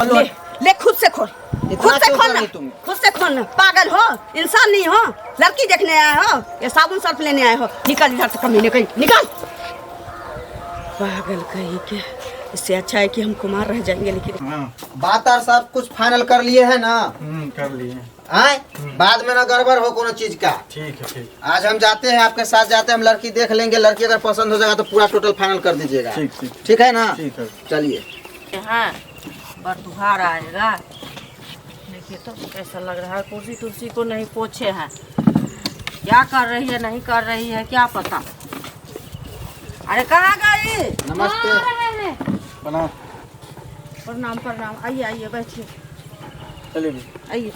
ले, ले खुद से खोल, खुद से खोल ना, खुद से खोल ना। पागल हो, इंसान नहीं हो, लड़की देखने आए हो या साबुन सर्फ लेने आए हो? निकल इधर से, कमीने कहीं निकल। पागल कहीं के, इससे अच्छा है कि हम कुमार रह जाएंगे। लेकिन बात और सब कुछ फाइनल कर लिए है ना? कर लिए। आए बाद में ना गड़बड़ हो कोनो चीज का। ठीक है ठीक। आज हम जाते हैं, आपके साथ जाते हैं, हम लड़की देख लेंगे, लड़की अगर पसंद हो जाएगा तो पूरा टोटल फाइनल कर दीजिएगा। ठीक ठीक ठीक है ना? ठीक है। चलिए। हाँ बरतुहार आएगा, देखिए तो कैसा लग रहा है। कुर्सी तुर्सी को नहीं पोछे हैं, क्या कर रही है नहीं कर रही है क्या पता। अरे कहाँ गई? नमस्ते। प्रणाम। प्रणाम प्रणाम, आइए आइए बैठिए, चलिए भी। आइए।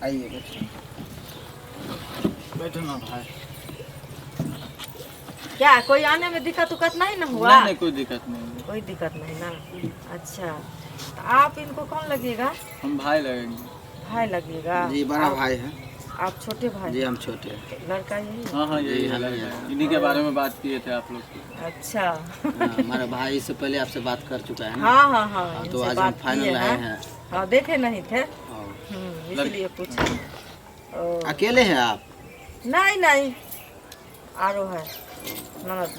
आइए बैठो ना भाई। क्या कोई आने में दिक्कत उक्कत नहीं ना हुआ? नहीं कोई दिक्कत नहीं। कोई दिक्कत नहीं ना। अच्छा तो आप इनको कौन लगेगा? हम भाई लगेंगे। भाई लगेगा जी, बड़ा भाई है आप छोटे भाई? जी, हम छोटे हैं। लड़का यही है? हाँ हाँ यही है। इन्हीं के बारे में बात किए थे आप लोग की। अच्छा हमारा भाई इससे पहले आपसे बात कर चुका है ना? हाँ हाँ हाँ, तो इनसे आज हम बात फाइनल किए आए हैं। हैं। हाँ देखे नहीं थे, हाँ। इसलिए पूछा। ओ, अकेले हैं आप? नहीं नहीं, आरो है ननद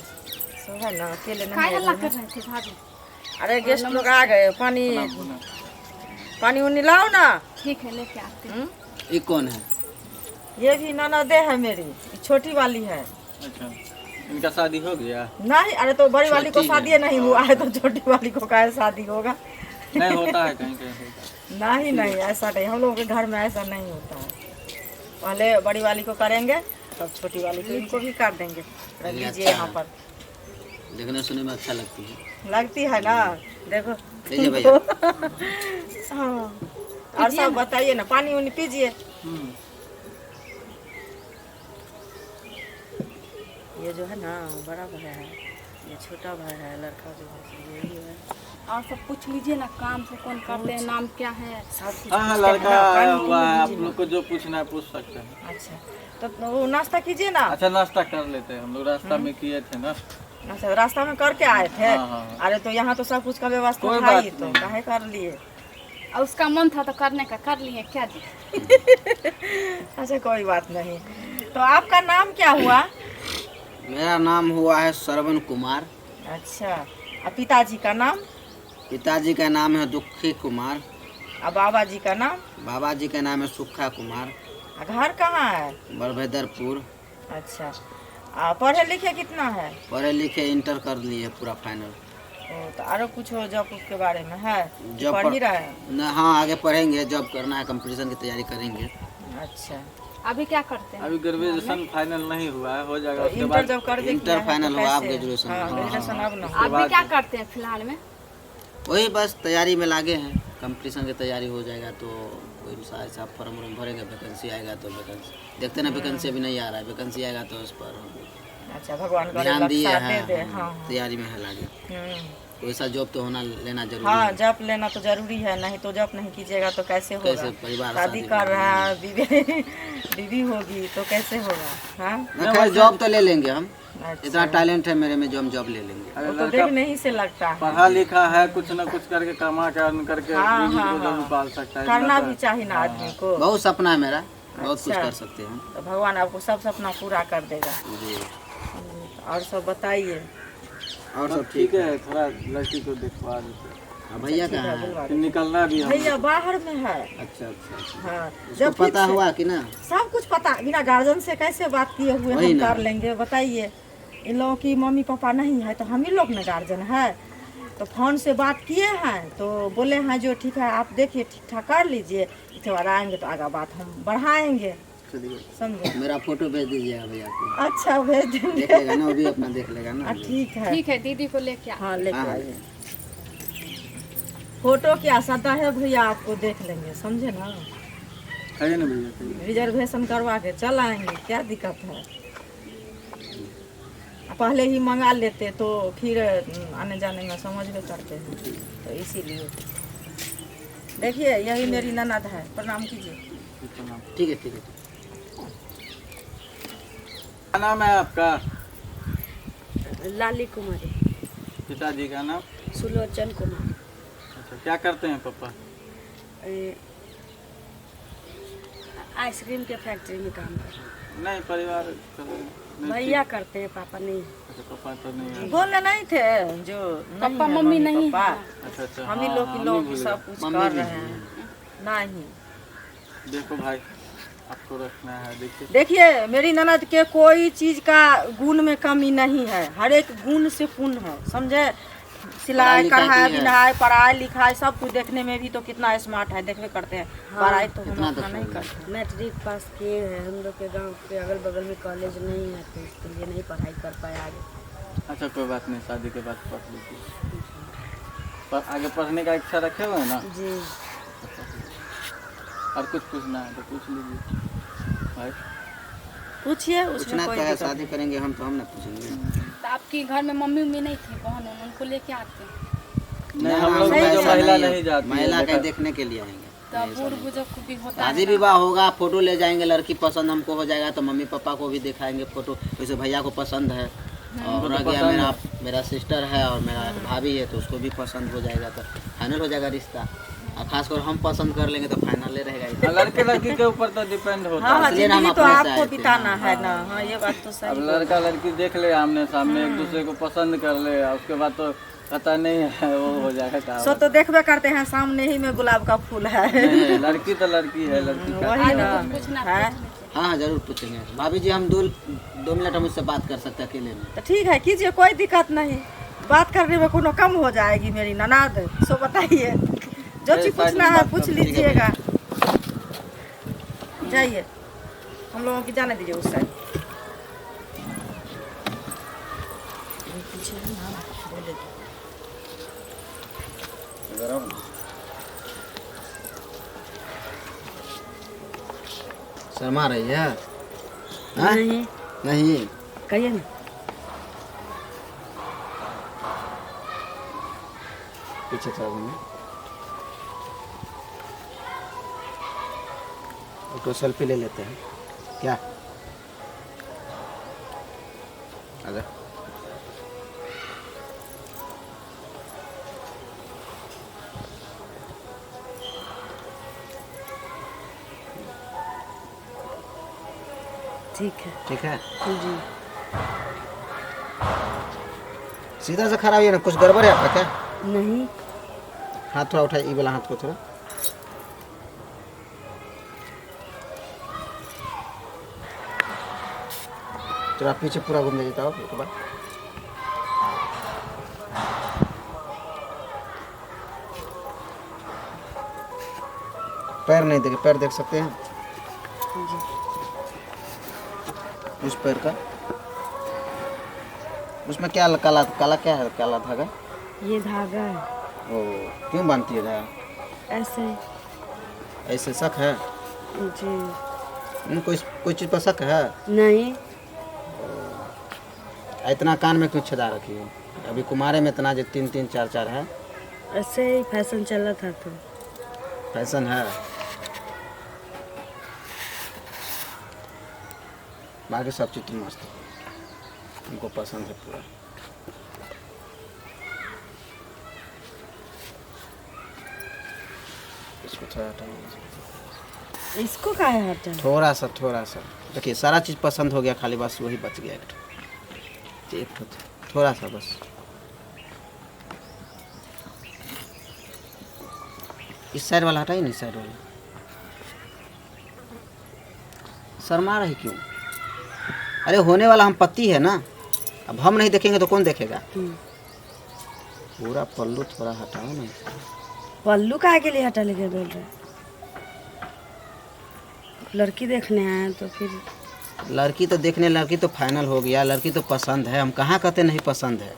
सब है ना, अकेले नहीं है ना। अरे गेस्ट लोग आ गए, पानी पानी उनी लाओ ना। ठीक है लेके आते हैं। ये कौन है? ये भी ननदे है मेरी, छोटी वाली है। अच्छा इनका शादी हो गया? नहीं, अरे तो बड़ी वाली को छोटी शादी है। नहीं हुआ है तो छोटी वाली को काहे शादी होगा? नहीं होता है कहीं कहीं होता है। नहीं नहीं, ऐसा नहीं, हम लोगों के घर में ऐसा नहीं होता है। पहले बड़ी वाली को करेंगे तब छोटी वाली को, इनको भी कर देंगे। रख लीजिए यहाँ पर, देखने सुनने में अच्छा लगती है। लगती है ना, देखो। लीजिए भैया। हाँ और सब बताइए ना, पानी उनी पीजिए। ये जो है ना बड़ा भाई है, ये छोटा भाई है, लड़का जो है यही है। और सब पूछ लीजिए ना, काम से कौन करते हैं, नाम क्या है? सब कुछ हाँ हाँ पूछते हैं लड़का ना, आया पानी हुआ है, आप पीजिए लोग को जो पूछना है पूछ सकते हैं। ना। अच्छा तो वो नाश्ता कीजिए ना। अच्छा नाश्ता कर लेते हैं, हम लोग रास्ता में किए थे ना। अच्छा रास्ता में करके आए थे? हाँ, हाँ। अरे तो यहाँ तो सब कुछ का व्यवस्था कोई था बात ही, तो नहीं। काहे कर लिए? और उसका मन था तो करने का, कर लिए क्या जी। अच्छा कोई बात नहीं। तो आपका नाम क्या हुआ? मेरा नाम हुआ है श्रवण कुमार। अच्छा, और पिताजी का नाम? पिताजी का नाम है दुखी कुमार। और बाबा जी का नाम? बाबा जी का नाम है सुखा कुमार। और घर कहाँ है? बड़भद्रपुर। अच्छा, पढ़े लिखे कितना है? पढ़े लिखे इंटर कर लिए पूरा फाइनल। ओ, तो आरो कुछ हो जॉब उसके बारे में है? जॉब पढ़ ही रहा है? न, हाँ आगे पढ़ेंगे, जॉब करना है, कंपटीशन की तैयारी करेंगे। अच्छा अभी क्या करते हैं? अभी ग्रेजुएशन फाइनल नहीं हुआ है, हो जाएगा तो उसके इंटर बाद। जब कर इंटर फाइनल हुआ, अब ग्रेजुएशन। हाँ ग्रेजुएशन अब ना हो। अभी क्या करते हैं फिलहाल में? वही बस तैयारी में लागे हैं, कंपटीशन की तैयारी हो जाएगा तो कोई ऐसा फॉर्म वॉर्म भरेंगे, वैकेंसी आएगा तो वैकेंसी देखते ना, वैकेंसी अभी नहीं आ रहा है, वैकेंसी आएगा तो उस पर अच्छा भगवान का ध्यान दिए साथ दे दे। हैं। हाँ तैयारी में है लागे। वैसा जॉब तो होना लेना जरूरी हाँ, है। जॉब लेना तो जरूरी है, नहीं तो जॉब नहीं कीजिएगा तो कैसे होगा? कैसे परिवार शादी कर रहा है, बीवी होगी तो कैसे होगा? हाँ ना, खैर जॉब तो ले लेंगे हम, अच्छा। इतना टैलेंट है मेरे में जो हम जॉब ले लेंगे। अरे वो तो लड़का देखने ही से लगता है। पढ़ा लिखा है, कुछ ना कुछ करके कमा के अर्न करके हाँ, बीवी हाँ, को जरूर हाँ। पाल सकता है। करना इतना भी चाहिए ना आदमी को। बहुत सपना है मेरा, बहुत कुछ अच्छा। कर सकते हैं हम। तो भगवान आपको सब सपना पूरा कर देगा। जी। और सब बताइए। और सब ठीक है, थोड़ा लड़की को दिखवा देते हाँ, भैया कहाँ है? फिर निकलना भी है। भैया बाहर में है। अच्छा अच्छा अच्छा। हाँ उसको जब पता फिर हुआ कि ना? सब कुछ पता, बिना गार्जियन से कैसे बात किए हुए वही हम ना। कर लेंगे बताइए? इन लोगों की मम्मी पापा नहीं है तो हम ही लोग ना गार्जियन है। तो फोन से बात किए हैं तो बोले हैं जो ठीक है आप देखिए ठीक ठाक कर लीजिए, इसके बाद आएंगे तो आगे बात हम बढ़ाएंगे, समझे? मेरा फोटो भेज दीजिएगा भैया को, अच्छा भेज देंगे। देख लेगा ना, वो भी अपना देख लेगा ना। ठीक है। ठीक है, दीदी को लेके आ। हाँ लेके हाँ। आइए। फोटो क्या सदा है भैया, आपको देख लेंगे, समझे ना? है ना भैया? रिजर्वेशन करवा के चल आएंगे, क्या दिक्कत है? पहले ही मंगा लेते तो फिर आने जाने में समझ में करते हैं, तो इसीलिए देखिए यही मेरी ननद है, प्रणाम कीजिए। ठीक है ठीक है। क्या नाम है आपका? लाली कुमारी। पिताजी का नाम? सुलोचन कुमार। अच्छा, क्या करते हैं पापा? ए, आइसक्रीम के फैक्ट्री में काम करते हैं। नहीं, परिवार कर रहे हैं। नहीं, भैया करते हैं, पापा नहीं। अच्छा, पापा तो नहीं है। बोले नहीं थे जो नहीं पापा है, मम्मी नहीं पापा है। अच्छा अच्छा, हम ही हाँ, लोग हाँ, लोग मम्मी भी सब कुछ मम्मी कर भी रहे है। हैं। नहीं देखो भाई, आपको रखना है, देखिए। देखिए, मेरी ननद के कोई चीज का गुण में कमी नहीं है, हर एक गुण से पूर्ण है, समझे। सिलाई पढ़ाई लिखाई कढ़ाई भी है। बिनाई पढ़ाई लिखाई सब कुछ देखने में भी तो कितना स्मार्ट है, देखने करते हैं। हाँ, पढ़ाई तो हम इतना तो अपना नहीं सही है। करते। मैट्रिक पास किए हैं। हम लोग के गांव के अगल बगल में कॉलेज नहीं है, तो इसके लिए नहीं पढ़ाई कर पाए आगे। अच्छा, कोई बात नहीं, शादी के बाद पढ़ लीजिए। पर आगे पढ़ने का इच्छा रखे हुए हैं ना? जी। और कुछ पूछना है तो पूछ लीजिए भाई। पूछिए, पूछना उसमें तो कोई है, दिक्कत शादी करेंगे हम तो हम ना पूछेंगे। तो आपके घर में मम्मी उम्मी नहीं थी, बहन उनको लेके आते? नहीं, हम लोग सही में जो है। महिला नहीं जाती है, महिला के देखा- देखने के लिए आएंगे। तो बूढ़ बुजुर्ग को भी होता शादी है ना। विवाह होगा, फोटो ले जाएंगे, लड़की पसंद हमको हो जाएगा तो मम्मी पापा को भी दिखाएंगे फोटो। जैसे भैया को पसंद है और रह गया मेरा सिस्टर है और मेरा भाभी है, तो उसको भी पसंद हो जाएगा तो फाइनल हो जाएगा रिश्ता। और खासकर हम पसंद कर लेंगे तो फाइनल ही रहेगा। हाँ, लड़के लड़की के ऊपर तो डिपेंड होता हाँ, है। हाँ, इसलिए ना हम जिंदगी तो अपने से आपको आए थे। बिताना है ना। हाँ, ये बात तो अब सही है। लड़का लड़की देख ले आमने सामने, एक दूसरे को पसंद कर ले, और उसके बाद तो पता नहीं है, वो हो जाएगा सो कहावत। तो देखबे करते हैं, सामने ही में गुलाब का फूल है। नहीं, लड़की तो लड़की है, लड़की का वही ना पूछना है। हाँ हाँ, जरूर पूछेंगे भाभी जी। हम 2 मिनट हम उससे बात कर सकते हैं अकेले में। तो ठीक है, कीजिए, कोई दिक्कत नहीं। बात करने में कोनो कम हो जाएगी मेरी ननद। सो बताइए, जो चीज पूछना है पूछ लीजिएगा। जाइए, हम लोगों की जाने दीजिए उस साइड। शर्मा रही है? हाँ? नहीं, नहीं, कहिए ना। पीछे चल रही तो सेल्फी ले लेते हैं क्या? आजा। ठीक है। ठीक है, जी। सीधा से खड़ा हुई है ना, कुछ गड़बड़ है आपका क्या? नहीं। हाथ थोड़ा उठाइए, ये वाला हाथ को थोड़ा। थोड़ा पीछे पूरा घूम देता हो एक बार। पैर नहीं देखे, पैर देख सकते हैं उस पैर का। उसमें क्या काला काला क्या है? काला धागा। ये धागा है। ओ, क्यों बांधती है धागा? ऐसे। ऐसे शक है? जी। कोई चीज़ पर शक है? नहीं। इतना कान में क्यों छेदा रखी है? अभी कुमारे में इतना जो 3-3 4-4 है। ऐसे ही फैशन चला था तो। फैशन है। बाकी सब चीज़ तो मस्त है, हमको पसंद है पूरा। इसको थोड़ा हटाइए। इसको काहे हटा? थोड़ा सा देखिए, सारा चीज़ पसंद हो गया, खाली बस वही बच गया एक ठो थोड़ा सा बस। इस साइड वाला हटाइए, नहीं साइड वाला। शर्मा रही क्यों? अरे होने वाला हम पति है ना, अब हम नहीं देखेंगे तो कौन देखेगा? पूरा पल्लू थोड़ा हटाओ ना। पल्लू काहे के लिए हटा लेके बोल रहे? लड़की देखने आए तो फिर। लड़की तो देखने, लड़की तो फाइनल हो गया, लड़की तो पसंद है। हम कहाँ कहते नहीं पसंद है,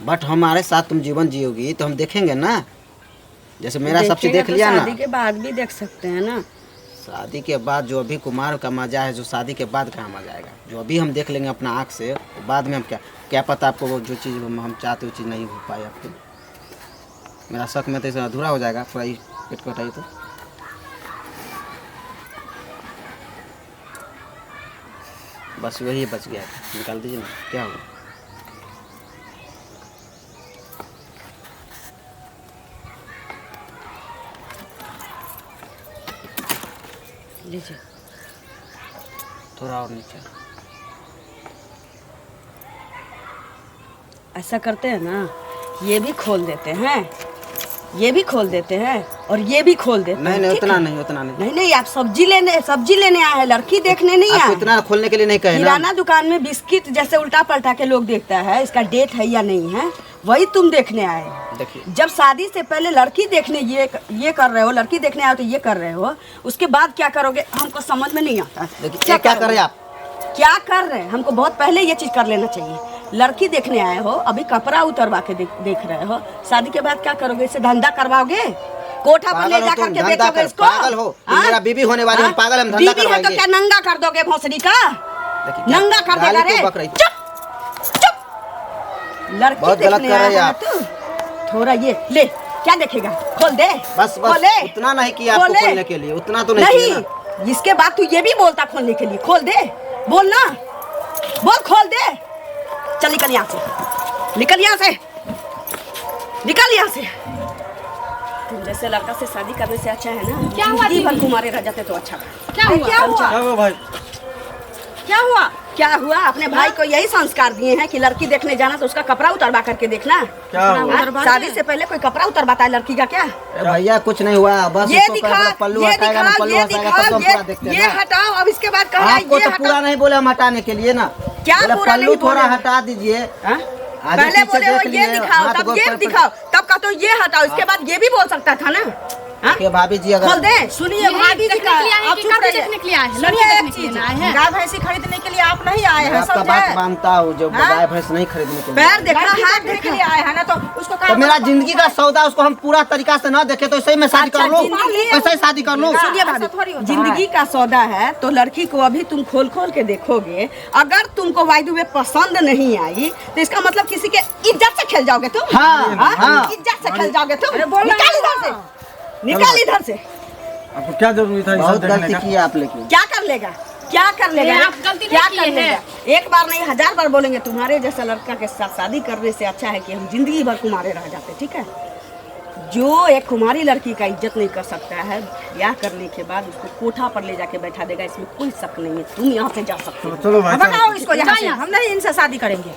बट हमारे साथ तुम जीवन जियोगी तो हम देखेंगे ना। जैसे मेरा सबसे देख लिया ना। शादी के बाद भी देख सकते हैं ना। शादी के बाद जो अभी कुमार का मजा है, जो शादी के बाद कहाँ मजा आएगा? जो अभी हम देख लेंगे अपना आँख से, तो बाद में हम क्या पता आपको वो जो चीज़ हम चाहते वो चीज़ नहीं हो पाए आपको। मेरा शक में तो इसे अधूरा हो जाएगा। थोड़ा ही पेट को हटाइए तो। बस वही बच गया, निकाल दीजिए ना, क्या होगा? लीजिए। थोड़ा और नीचे। ऐसा करते हैं ना, ये भी खोल देते हैं, ये भी खोल देते हैं और ये भी खोल देते हैं। नहीं ठीक उतना है? नहीं, उतना नहीं। नहीं नहीं, आप सब्जी लेने आए हैं, लड़की देखने नहीं आपको आए। इतना खोलने के लिए नहीं कहे ना। किराना दुकान में बिस्किट जैसे उल्टा पलटा के लोग देखता है, इसका डेट है या नहीं है, वही तुम देखने आए। देखिए जब शादी से पहले लड़की देखने ये कर रहे हो, लड़की देखने आए हो तो ये कर रहे हो, उसके बाद क्या करोगे हमको समझ में नहीं आता। देखिए ये क्या कर रहे हैं आप? क्या कर रहे हैं, हमको बहुत पहले ये चीज कर लेना चाहिए। लड़की देखने आए हो, अभी कपड़ा उतरवा के देख रहे हो, शादी के बाद क्या करोगे, इससे धंधा करवाओगे, कोठा पर ले पागल हो जा तुम, करके धंधा बेचोगे कर, इसको। पागल हो तुम, मेरा बीबी होने वाली, हम पागल, हम धंधा बीबी है तो करवाएंगे। क्या नंगा कर दोगे भोसड़ी का? देखिए क्या नंगा कर देगा गाली रे। क्यों बक रही? चुप चुप, लड़की बहुत गलत देखने कर रहे आया हैं है आप। तू। थोड़ा ये ले, क्या देखेगा, खोल दे। बस खोले। उतना नहीं किया आपको खोले। खोलने के लिए, उतना तो नहीं किया ना। नहीं, इसके बाद तू ये भी बोलता खोलने के लिए, खोल दे, बोल ना, बोल खोल दे। चल निकल यहाँ से, निकल यहाँ से, निकल यहाँ से। तुम जैसे लड़का से शादी करने से अच्छा है ना, क्या हुआ जिंदगी भर दीदी? कुमारे रह जाते तो अच्छा था। क्या हुआ? क्या हुआ? क्या हुआ भाई? क्या हुआ? क्या हुआ? अपने भाई को यही संस्कार दिए हैं कि लड़की देखने जाना तो उसका कपड़ा उतरवा करके देखना। क्या हुआ? हाँ, शादी से पहले कोई कपड़ा उतरवाता है लड़की का क्या? अरे भैया कुछ नहीं हुआ, बस ये उसको दिखा, पहले पल्लू ये हटाएगा ना, दिखा, पल्लू ये हटाएगा तब तो हम दिखा, पूरा देखते ये हैं ना। हटाओ, अब इसके बाद कहा आपको ये तो हटाओ। पूरा नहीं बोले हम हटाने के लिए ना, क्या बोले पूरा पल्लू नहीं थोड़ा बोले? हटा दीजिए। हाँ? आगे पहले पीछे बोले हो देख ये लिए, दिखाओ, हाथ तब गोड़ ये पर- दिखाओ, तब का तो ये हटाओ, इसके बाद ये भी बोल सकता था ना। हाँ? देखिए भाभी जी अगर खोल दे, सुनिए भाभी जी देखने का, के लिए आए हैं आप कि चुप कपड़े रहिए। देखने के लिए आए हैं? सुनिए लड़की एक देखने के चीज, लिए आए हैं? गाय भैंसी खरीदने के लिए आप नहीं आए हैं, आपका समझे? बात मानता हूँ, जो हाँ? गाय भैंस नहीं खरीदने के लिए। पैर देखा, लड़की हाथ देखने के देखा। लिए आए हैं ना, तो उसको तो मेरा जिंदगी का सौदा, उसको हम पूरा तरीका से ना देखे तो ऐसे ही मैं शादी अच्छा, कर लूँ, जिंदगी- ऐसे ही शादी कर लूँ। सुनिए ऐसा भाभी, थोड़ी होता है। जिंदगी का सौदा है तो लड़की को अभी तुम खोल खोल के देखोगे, अगर तुमको वाइद में पसंद नहीं आई तो इसका मतलब किसी के इज्जत से खेल जाओगे तुम। हाँ, हाँ। इज्जत से खेल जाओगे तुम। अरे बोल रहा निकाल हूँ इधर से, निकाल इधर से। आपको क्या जरूरी था ये बहुत सब देखने गलती का? किया आप, लेकिन क्या कर लेगा, क्या कर लेगा, ये आप गलती क्या नहीं कर किए लेगा? हैं। एक बार नहीं 1000 बार बोलेंगे, तुम्हारे जैसा लड़का के साथ शादी करने से अच्छा है कि हम जिंदगी भर कुमारे रह जाते। ठीक है, जो एक कुमारी लड़की का इज्जत नहीं कर सकता है, ब्याह करने के बाद उसको कोठा पर ले जाके बैठा देगा, इसमें कोई शक नहीं है। तुम यहाँ से जा सकते हो। चलो भाई बताओ साहब। इसको यहाँ से, हम नहीं इनसे शादी करेंगे।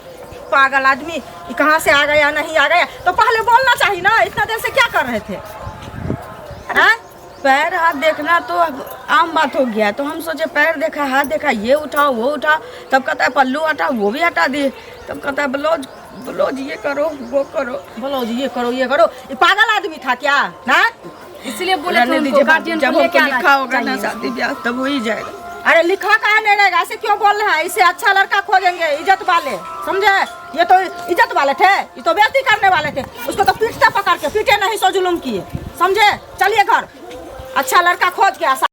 पागल आदमी, ये कहाँ से आ गया नहीं आ गया, तो पहले बोलना चाहिए ना, इतना देर से क्या कर रहे थे? हाँ? पैर हाथ देखना तो अब आम बात हो गया, तो हम सोचे पैर देखा, हाथ देखा, ये उठाओ वो उठाओ, तब कहता है पल्लू हटाओ, वो भी हटा दिए, तब कहता है ब्लाउज ब्लाउज ये करो वो करो। बोलो जी ये करो ये करो, ये पागल आदमी था क्या ना? इसलिए बोले रहने थे दीजिए, उनको, गार्जियन जब को लेके हमको आना लिखा होगा ना चाहिए। शादी ब्याह तब हो ही जाएगा। अरे लिखा कहाँ नहीं रहेगा, ऐसे क्यों बोल रहे हैं? इससे अच्छा लड़का खोजेंगे, इज्जत वाले, समझे? ये तो इज्जत वाले थे, ये तो बेइज्जती करने वाले थे। उसको तो पीटते पकड़ के, पीटे नहीं सो जुलुम किए, समझे? चलिए घर, अच्छा लड़का खोज के